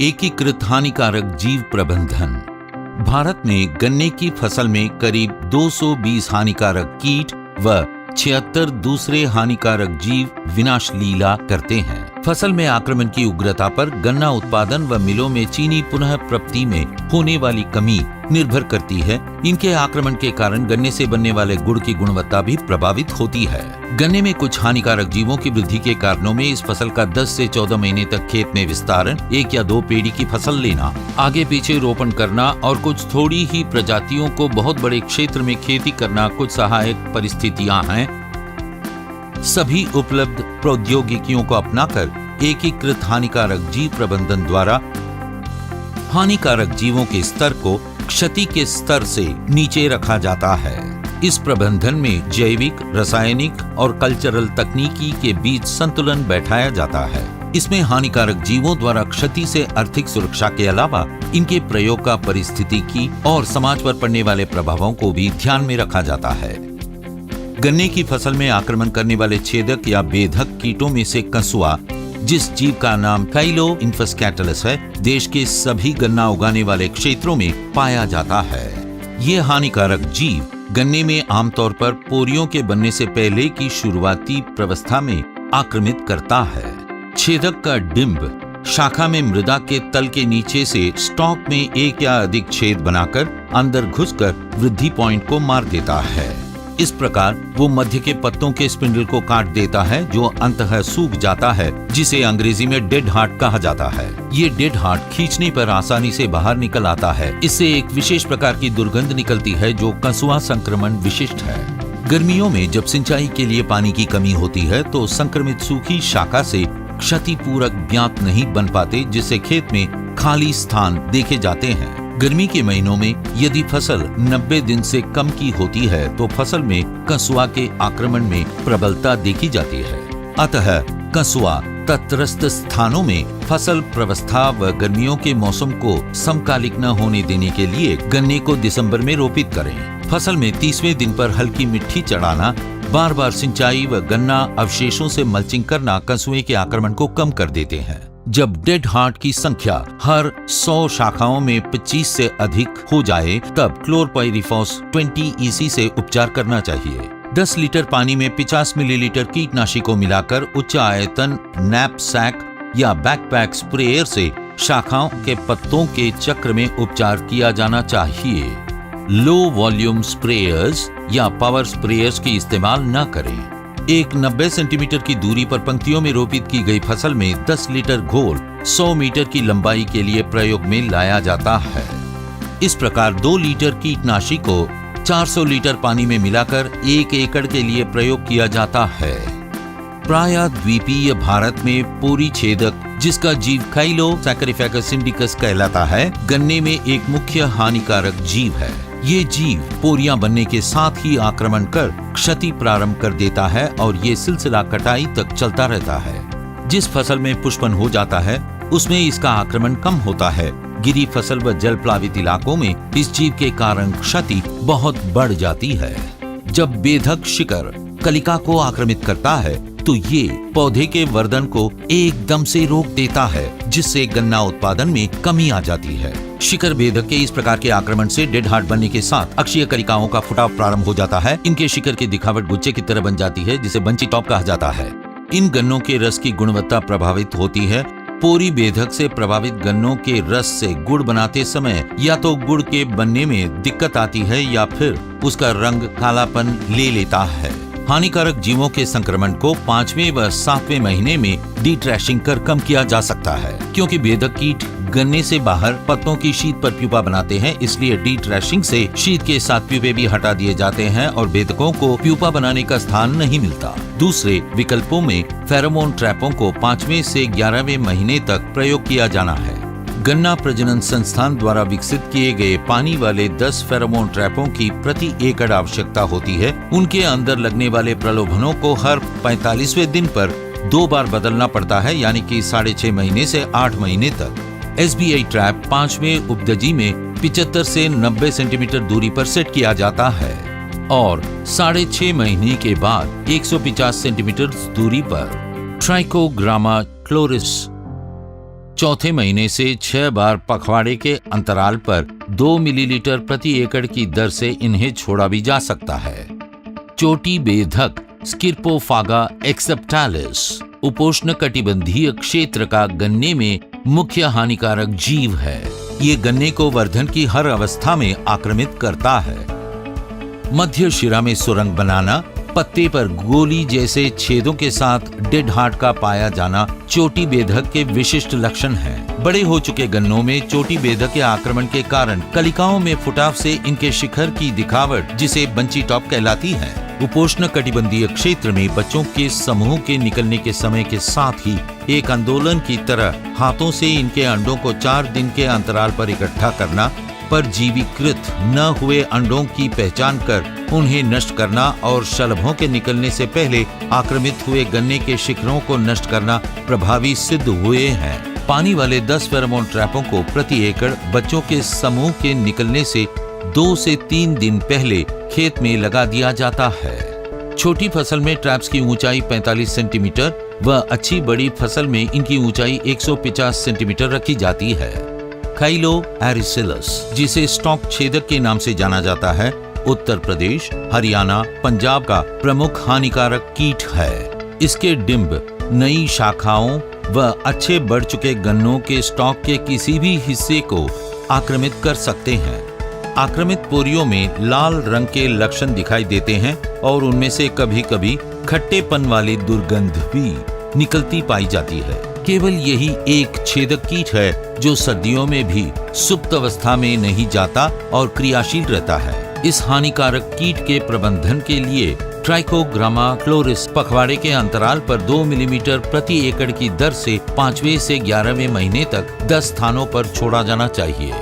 एकीकृत हानिकारक जीव प्रबंधन। भारत में गन्ने की फसल में करीब 220 हानिकारक कीट व 76 दूसरे हानिकारक जीव विनाश लीला करते हैं। फसल में आक्रमण की उग्रता पर गन्ना उत्पादन व मिलों में चीनी पुनः प्राप्ति में होने वाली कमी निर्भर करती है। इनके आक्रमण के कारण गन्ने से बनने वाले गुड़ की गुणवत्ता भी प्रभावित होती है। गन्ने में कुछ हानिकारक जीवों की वृद्धि के कारणों में इस फसल का 10 से 14 महीने तक खेत में विस्तारण, 1 या 2 पेड़ी की फसल लेना, आगे पीछे रोपण करना और कुछ थोड़ी ही प्रजातियों को बहुत बड़े क्षेत्र में खेती करना कुछ सहायक परिस्थितियां हैं। सभी उपलब्ध प्रौद्योगिकियों को अपनाकर एकीकृत हानिकारक जीव प्रबंधन द्वारा हानिकारक जीवों के स्तर को क्षति के स्तर से नीचे रखा जाता है। इस प्रबंधन में जैविक, रासायनिक और कल्चरल तकनीकी के बीच संतुलन बैठाया जाता है। इसमें हानिकारक जीवों द्वारा क्षति से आर्थिक सुरक्षा के अलावा इनके प्रयोग का पारिस्थितिकी और समाज पर पड़ने वाले प्रभावों को भी ध्यान में रखा जाता है। गन्ने की फसल में आक्रमण करने वाले छेदक या बेधक कीटों में से कंसुआ, जिस जीव का नाम काइलो इन्फस कैटलस है, देश के सभी गन्ना उगाने वाले क्षेत्रों में पाया जाता है। ये हानिकारक जीव गन्ने में आमतौर पर पोरियों के बनने से पहले की शुरुआती प्रावस्था में आक्रमित करता है। छेदक का डिंब शाखा में मृदा के तल के नीचे से स्टॉक में 1 या अधिक छेद बनाकर अंदर घुसकर वृद्धि पॉइंट को मार देता है। इस प्रकार वो मध्य के पत्तों के स्पिंडल को काट देता है, जो अंततः सूख जाता है, जिसे अंग्रेजी में डेड हार्ट कहा जाता है। ये डेड हार्ट खींचने पर आसानी से बाहर निकल आता है। इससे एक विशेष प्रकार की दुर्गंध निकलती है जो कंसुआ संक्रमण विशिष्ट है। गर्मियों में जब सिंचाई के लिए पानी की कमी होती है तो संक्रमित सूखी शाखा से क्षतिपूरक ब्यात नहीं बन पाते, जिससे खेत में खाली स्थान देखे जाते हैं। गर्मी के महीनों में यदि फसल 90 दिन से कम की होती है तो फसल में कंसुआ के आक्रमण में प्रबलता देखी जाती है। अतः कंसुआ तटस्थ स्थानों में फसल प्रावस्था व गर्मियों के मौसम को समकालिक न होने देने के लिए गन्ने को दिसंबर में रोपित करें। फसल में 30वें दिन पर हल्की मिट्टी चढ़ाना, बार बार सिंचाई व गन्ना अवशेषों से मल्चिंग करना कंसुए के आक्रमण को कम कर देते हैं। जब डेड हार्ट की संख्या हर 100 शाखाओं में 25 से अधिक हो जाए तब क्लोरपाइरिफॉस 20 EC से उपचार करना चाहिए। 10 लीटर पानी में 50 मिलीलीटर कीटनाशी को मिलाकर उच्च आयतन नैपसैक या बैकपैक स्प्रेयर से शाखाओं के पत्तों के चक्र में उपचार किया जाना चाहिए। लो वॉल्यूम स्प्रेयर्स या पावर स्प्रेयर्स की इस्तेमाल न करें। एक 90 सेंटीमीटर की दूरी पर पंक्तियों में रोपित की गई फसल में 10 लीटर घोल 100 मीटर की लंबाई के लिए प्रयोग में लाया जाता है। इस प्रकार 2 लीटर कीटनाशी को 400 लीटर पानी में मिलाकर 1 एकड़ के लिए प्रयोग किया जाता है। प्रायद्वीपीय भारत में पोरी छेदक, जिसका जीव काइलो सैकरिफेगस इंडिकस कहलाता है, गन्ने में एक मुख्य हानिकारक जीव है। ये जीव पोरियां बनने के साथ ही आक्रमण कर क्षति प्रारंभ कर देता है और ये सिलसिला कटाई तक चलता रहता है। जिस फसल में पुष्पन हो जाता है उसमें इसका आक्रमण कम होता है। गिरी फसल व जल प्लावित इलाकों में इस जीव के कारण क्षति बहुत बढ़ जाती है। जब बेधक शिकर कलिका को आक्रमित करता है तो ये पौधे के वर्धन को एकदम से रोक देता है, जिससे गन्ना उत्पादन में कमी आ जाती है। शिकर बेधक के इस प्रकार के आक्रमण से डेड हार्ट बनने के साथ अक्षीय कलिकाओं का फुटाव प्रारंभ हो जाता है। इनके शिकर की दिखावट गुच्छे की तरह बन जाती है, जिसे बंची टॉप कहा जाता है। इन गन्नों के रस की गुणवत्ता प्रभावित होती है। पोरी बेधक से प्रभावित गन्नों के रस से गुड़ बनाते समय या तो गुड़ के बनने में दिक्कत आती है या फिर उसका रंग कालापन ले लेता है। हानिकारक जीवों के संक्रमण को 5वें व 7वें महीने में डिट्रैशिंग कर कम किया जा सकता है। क्योंकि बेधक कीट गन्ने से बाहर पत्तों की शीत पर प्यूपा बनाते हैं, इसलिए डिट्रैशिंग से शीत के साथ प्यूपे भी हटा दिए जाते हैं और बेधकों को प्यूपा बनाने का स्थान नहीं मिलता। दूसरे विकल्पों में फेरोमोन ट्रैपों को 5वें से 11वें महीने तक प्रयोग किया जाना है। गन्ना प्रजनन संस्थान द्वारा विकसित किए गए पानी वाले 10 फेरोमोन ट्रैपों की प्रति एकड़ आवश्यकता होती है। उनके अंदर लगने वाले प्रलोभनों को हर 45वें दिन पर 2 बार बदलना पड़ता है, यानी कि 6.5 महीने से 8 महीने तक। SBI ट्रैप 5वें उपदजी में 75 से 90 सेंटीमीटर दूरी पर सेट किया जाता है और 6.5 महीने के बाद 150 सेंटीमीटर दूरी पर ट्राइकोग्रामा क्लोरिस चौथे महीने से 6 बार पखवाड़े के अंतराल पर 2 मिलीलीटर प्रति एकड़ की दर से इन्हें छोड़ा भी जा सकता है। चोटी बेधक स्किर्पोफागा एक्सेप्टालिस उपोष्ण कटिबंधीय क्षेत्र का गन्ने में मुख्य हानिकारक जीव है। ये गन्ने को वर्धन की हर अवस्था में आक्रमित करता है। मध्य शिरा में सुरंग बनाना, पत्ते पर गोली जैसे छेदों के साथ डेड हार्ट का पाया जाना चोटी बेधक के विशिष्ट लक्षण हैं। बड़े हो चुके गन्नों में चोटी बेधक के आक्रमण के कारण कलिकाओं में फुटाव से इनके शिखर की दिखावट, जिसे बंची टॉप कहलाती है, उपोष्ण कटिबंधीय क्षेत्र में बच्चों के समूह के निकलने के समय के साथ ही एक आंदोलन की तरह हाथों से इनके अंडों को 4 दिन के अंतराल पर इकट्ठा करना, परजीवीकृत न हुए अंडों की पहचान कर उन्हें नष्ट करना और शलभों के निकलने से पहले आक्रमित हुए गन्ने के शिखरों को नष्ट करना प्रभावी सिद्ध हुए हैं। पानी वाले 10 फेरोमोन ट्रैपों को प्रति एकड़ बच्चों के समूह के निकलने से 2 से 3 दिन पहले खेत में लगा दिया जाता है। छोटी फसल में ट्रैप्स की ऊंचाई 45 सेंटीमीटर व अच्छी बड़ी फसल में इनकी ऊंचाई 150 सेंटीमीटर रखी जाती है। खाइलो एरिसिलस, जिसे स्टॉक छेदक के नाम से जाना जाता है, उत्तर प्रदेश, हरियाणा, पंजाब का प्रमुख हानिकारक कीट है। इसके डिंब नई शाखाओं व अच्छे बढ़ चुके गन्नों के स्टॉक के किसी भी हिस्से को आक्रमित कर सकते हैं। आक्रमित पोरियों में लाल रंग के लक्षण दिखाई देते हैं और उनमें से कभी कभी खट्टेपन वाली दुर्गंध भी निकलती पाई जाती है। केवल यही एक छेदक कीट है जो सर्दियों में भी सुप्त अवस्था में नहीं जाता और क्रियाशील रहता है। इस हानिकारक कीट के प्रबंधन के लिए ट्राइकोग्रामा क्लोरिस पखवाड़े के अंतराल पर 2 मिलीमीटर प्रति एकड़ की दर से 5वें से 11वें महीने तक 10 स्थानों पर छोड़ा जाना चाहिए।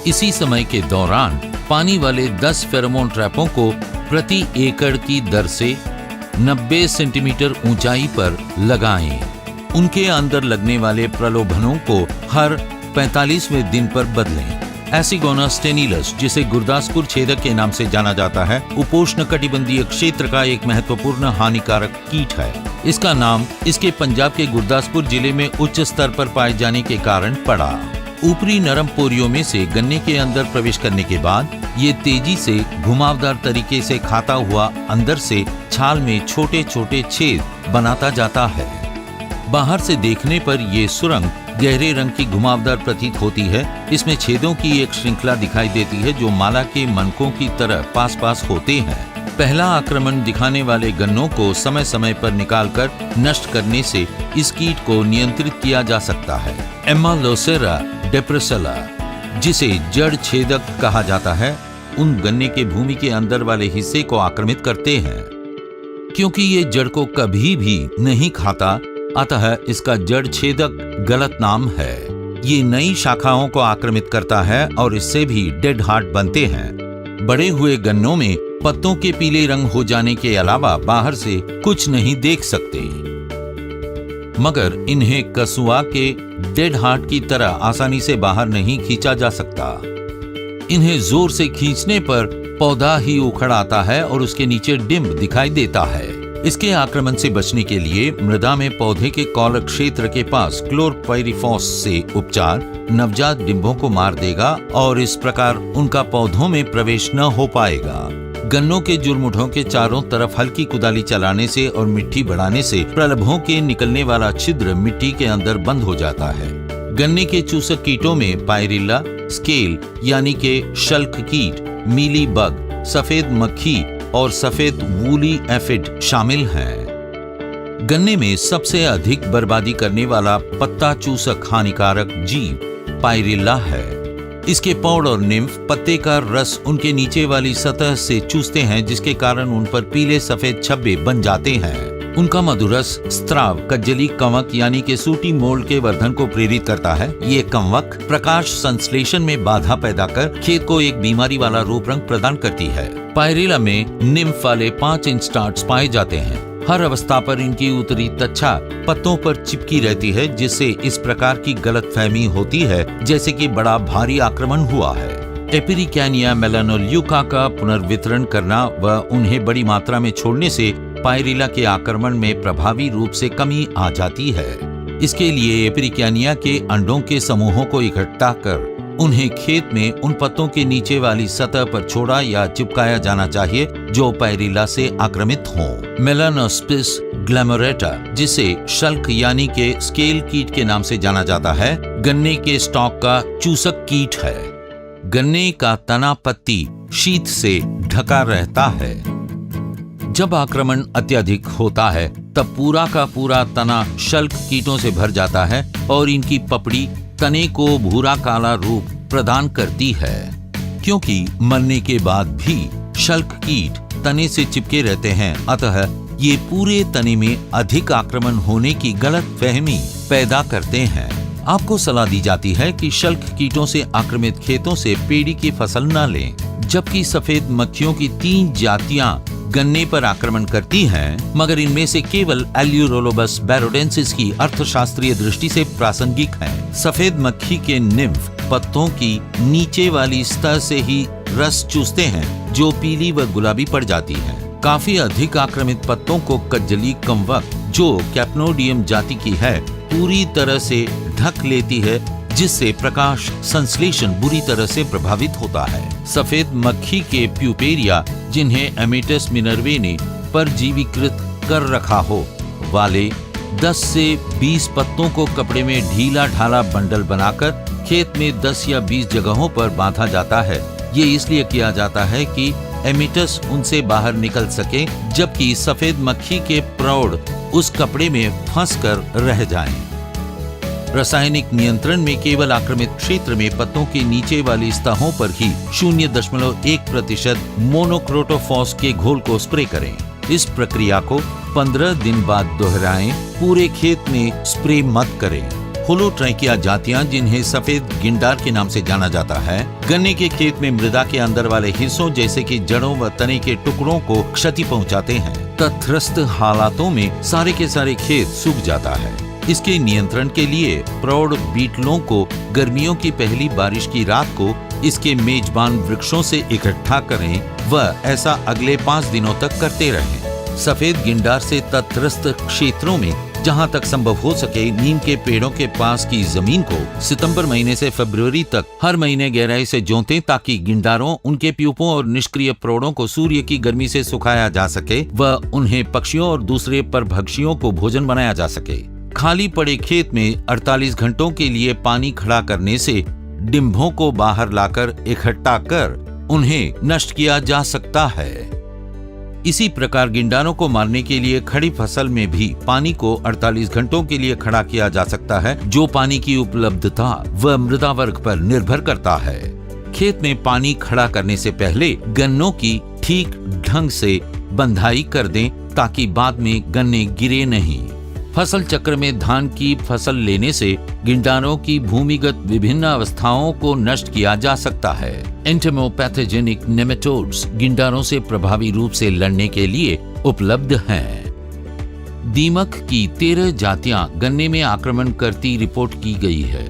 इसी समय के दौरान पानी वाले 10 फेरोमोन ट्रैपों को प्रति एकड़ की दर से 90 सेंटीमीटर ऊंचाई पर लगाएं। उनके अंदर लगने वाले प्रलोभनों को हर 45वें दिन पर बदलें। एसिगोना स्टेनिलस, जिसे गुरदासपुर छेदक के नाम से जाना जाता है, उपोष्ण कटिबंधीय क्षेत्र का एक महत्वपूर्ण हानिकारक कीट है। इसका नाम इसके पंजाब के गुरदासपुर जिले में उच्च स्तर पर पाए जाने के कारण पड़ा। ऊपरी नरम पोरियों में से गन्ने के अंदर प्रवेश करने के बाद ये तेजी से घुमावदार तरीके से खाता हुआ अंदर से छाल में छोटे छोटे छेद बनाता जाता है। बाहर से देखने पर ये सुरंग गहरे रंग की घुमावदार प्रतीत होती है। इसमें छेदों की एक श्रृंखला दिखाई देती है जो माला के मनकों की तरह पास पास होते हैं। पहला आक्रमण दिखाने वाले गन्नों को समय समय पर निकालकर नष्ट करने से इस कीट को नियंत्रित किया जा सकता है। एमालोसेरा डेप्रेसेला, जिसे जड़ छेदक कहा जाता है, उन गन्ने के भूमि के अंदर वाले हिस्से को आक्रमित करते हैं। क्योंकि ये जड़ को कभी भी नहीं खाता, अतः इसका जड़ छेदक गलत नाम है। ये नई शाखाओं को आक्रमित करता है और इससे भी डेड हार्ट बनते हैं। बड़े हुए गन्नों में पत्तों के पीले रंग हो जाने के अलावा बाहर से कुछ नहीं देख सकते, मगर इन्हें कसुआ के डेड हार्ट की तरह आसानी से बाहर नहीं खींचा जा सकता। इन्हें जोर से खींचने पर पौधा ही उखड़ आता है और उसके नीचे डिंब दिखाई देता है। इसके आक्रमण से बचने के लिए मृदा में पौधे के कॉलर क्षेत्र के पास क्लोरपाइरिफॉस से उपचार नवजात डिंबों को मार देगा और इस प्रकार उनका पौधों में प्रवेश न हो पाएगा। गन्नों के जुड़मुठों के चारों तरफ हल्की कुदाली चलाने से और मिट्टी बढ़ाने से प्रलभों के निकलने वाला छिद्र मिट्टी के अंदर बंद हो जाता है। गन्ने के चूसक कीटों में पायरिल्ला, स्केल यानी के शल्क कीट, मीली बग, सफेद मक्खी और सफेद वूली एफिड शामिल हैं। गन्ने में सबसे अधिक बर्बादी करने वाला पत्ता चूसक हानिकारक जीव पायरिल्ला है। इसके पौड़ और निम्फ पत्ते का रस उनके नीचे वाली सतह से चूसते हैं, जिसके कारण उन पर पीले सफेद छब्बे बन जाते हैं। उनका मधुरस स्त्राव कज्जली कवक यानी के सूटी मोल्ड के वर्धन को प्रेरित करता है। ये कवक प्रकाश संश्लेषण में बाधा पैदा कर खेत को एक बीमारी वाला रूप रंग प्रदान करती है। पायरिल्ला में निम्फ वाले 5 इंच स्टार्च पाए जाते हैं। हर अवस्था पर इनकी उत्तरी त्वचा पत्तों पर चिपकी रहती है, जिससे इस प्रकार की गलतफहमी होती है जैसे कि बड़ा भारी आक्रमण हुआ है। एपिरिकैनिया मेलानोल्यूका का पुनर्वितरण करना व उन्हें बड़ी मात्रा में छोड़ने से पायरिल्ला के आक्रमण में प्रभावी रूप से कमी आ जाती है। इसके लिए एपिरिकियानिया के अंडों के समूहों को इकट्ठा कर उन्हें खेत में उन पत्तों के नीचे वाली सतह पर छोड़ा या चिपकाया जाना चाहिए जो पायरिला से आक्रामित हों। मेलानोस्पिस ग्लैमोरेटा, जिसे शल्क यानी के स्केल कीट के नाम से जाना जाता है, गन्ने के स्टॉक का चूसक कीट है। गन्ने का तना पत्ती शीत से ढका रहता है। जब आक्रमण अत्यधिक होता है तब पूरा का पूरा तना शल्क कीटों से भर जाता है और इनकी पपड़ी तने को भूरा काला रूप प्रदान करती है। क्योंकि मरने के बाद भी शल्क कीट तने से चिपके रहते हैं, अतः ये पूरे तने में अधिक आक्रमण होने की गलत फहमी पैदा करते हैं। आपको सलाह दी जाती है कि शल्क कीटों से आक्रामित खेतों से पेड़ी की फसल न लें। जबकि सफेद मक्खियों की 3 जातियां गन्ने पर आक्रमण करती हैं, मगर इनमें से केवल एल्यूरोलोबस बैरोडेंसिस की अर्थशास्त्रीय दृष्टि से प्रासंगिक है। सफेद मक्खी के निम्फ पत्तों की नीचे वाली सतह से ही रस चूसते हैं, जो पीली व गुलाबी पड़ जाती है। काफी अधिक आक्रमित पत्तों को कज्जली कमवक, जो कैप्नोडियम जाति की है, पूरी तरह से ढक लेती है, जिससे प्रकाश संश्लेषण बुरी तरह से प्रभावित होता है। सफेद मक्खी के प्यूपेरिया, जिन्हें एमेटस मिनर्वे ने परजीवीकृत कर रखा हो, वाले 10 से 20 पत्तों को कपड़े में ढीला ढाला बंडल बनाकर खेत में 10 या 20 जगहों पर बांधा जाता है। ये इसलिए किया जाता है कि एमेटस उनसे बाहर निकल सके, जबकि सफेद मक्खी के प्रौढ़ उस कपड़े में फंसकर रह जाएं। रासायनिक नियंत्रण में केवल आक्रामित क्षेत्र में पत्तों के नीचे वाली सतहों पर ही 0.1% मोनोक्रोटोफॉस के घोल को स्प्रे करें। इस प्रक्रिया को 15 दिन बाद दोहराएं। पूरे खेत में स्प्रे मत करें। होलोट्राइकिया जातियां, जिन्हें सफेद गिंडार के नाम से जाना जाता है, गन्ने के खेत में मृदा के अंदर वाले हिस्सों जैसे कि जड़ों व तने के टुकड़ों को क्षति पहुंचाते हैं। तटस्थ हालातों में सारे के सारे खेत सूख जाता है। इसके नियंत्रण के लिए प्रौढ़ बीटलों को गर्मियों की पहली बारिश की रात को इसके मेजबान वृक्षों से इकट्ठा करें व ऐसा अगले 5 दिनों तक करते रहें। सफेद गिंडार से तटस्थ क्षेत्रों में जहां तक संभव हो सके नीम के पेड़ों के पास की जमीन को सितंबर महीने से फरवरी तक हर महीने गहराई से जोतें, ताकि गिंडारों, उनके प्यूपों और निष्क्रिय प्रौढ़ों को सूर्य की गर्मी से सुखाया जा सके व उन्हें पक्षियों और दूसरे परभक्षियों को भोजन बनाया जा सके। खाली पड़े खेत में 48 घंटों के लिए पानी खड़ा करने से डिंभों को बाहर लाकर इकट्ठा कर उन्हें नष्ट किया जा सकता है। इसी प्रकार गिंडारों को मारने के लिए खड़ी फसल में भी पानी को 48 घंटों के लिए खड़ा किया जा सकता है, जो पानी की उपलब्धता व मृदा वर्ग पर निर्भर करता है। खेत में पानी खड़ा करने से पहले गन्नों की ठीक ढंग से बंधाई कर दें, ताकि बाद में गन्ने गिरे नहीं। फसल चक्र में धान की फसल लेने से गिंडारों की भूमिगत विभिन्न अवस्थाओं को नष्ट किया जा सकता है। एंटेमोपैथोजेनिक नेमेटोड्स गिंडारों से प्रभावी रूप से लड़ने के लिए उपलब्ध हैं। दीमक की 13 जातियां गन्ने में आक्रमण करती रिपोर्ट की गई है।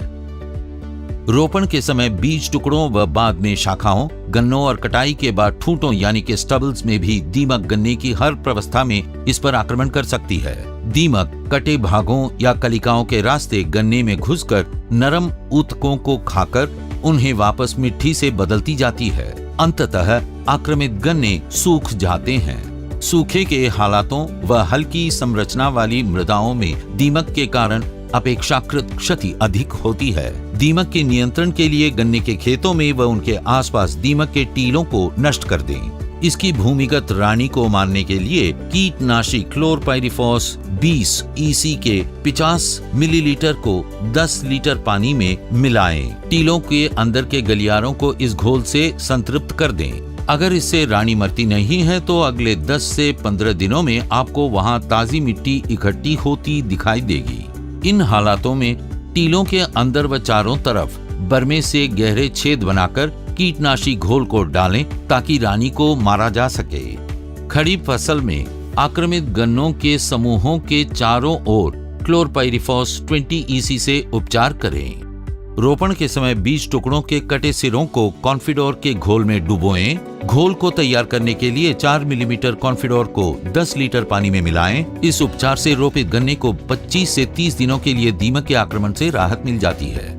रोपण के समय बीज टुकड़ों व बाद में शाखाओं, गन्नों और कटाई के बाद ठूंठों यानी कि स्टबल्स में भी दीमक गन्ने की हर प्रावस्था में इस पर आक्रमण कर सकती है। दीमक कटे भागों या कलिकाओं के रास्ते गन्ने में घुसकर नरम ऊतकों को खाकर उन्हें वापस मिट्टी से बदलती जाती है। अंततः आक्रमित गन्ने सूख जाते हैं। सूखे के हालातों व हल्की संरचना वाली मृदाओं में दीमक के कारण अपेक्षाकृत क्षति अधिक होती है। दीमक के नियंत्रण के लिए गन्ने के खेतों में व उनके आसपास दीमक के टीलों को नष्ट कर दें। इसकी भूमिगत रानी को मारने के लिए कीटनाशी क्लोरपाइरिफॉस 20 EC के 50 मिलीलीटर को 10 लीटर पानी में मिलाएं। टीलों के अंदर के गलियारों को इस घोल से संतृप्त कर दें। अगर इससे रानी मरती नहीं है तो अगले 10 से 15 दिनों में आपको वहां ताजी मिट्टी इकट्ठी होती दिखाई देगी। इन हालातों में टीलों के अंदर व चारों तरफ बरमे से गहरे छेद बनाकर कीटनाशी घोल को डालें, ताकि रानी को मारा जा सके। खड़ी फसल में आक्रमित गन्नों के समूहों के चारों ओर क्लोरपाइरिफॉस 20 EC से उपचार करें। रोपण के समय बीज टुकड़ों के कटे सिरों को कॉन्फिडोर के घोल में डुबोएं। घोल को तैयार करने के लिए 4 मिलीमीटर कॉन्फिडोर को 10 लीटर पानी में मिलाएं। इस उपचार से रोपित गन्ने को 25 से 30 दिनों के लिए दीमक के आक्रमण से राहत मिल जाती है।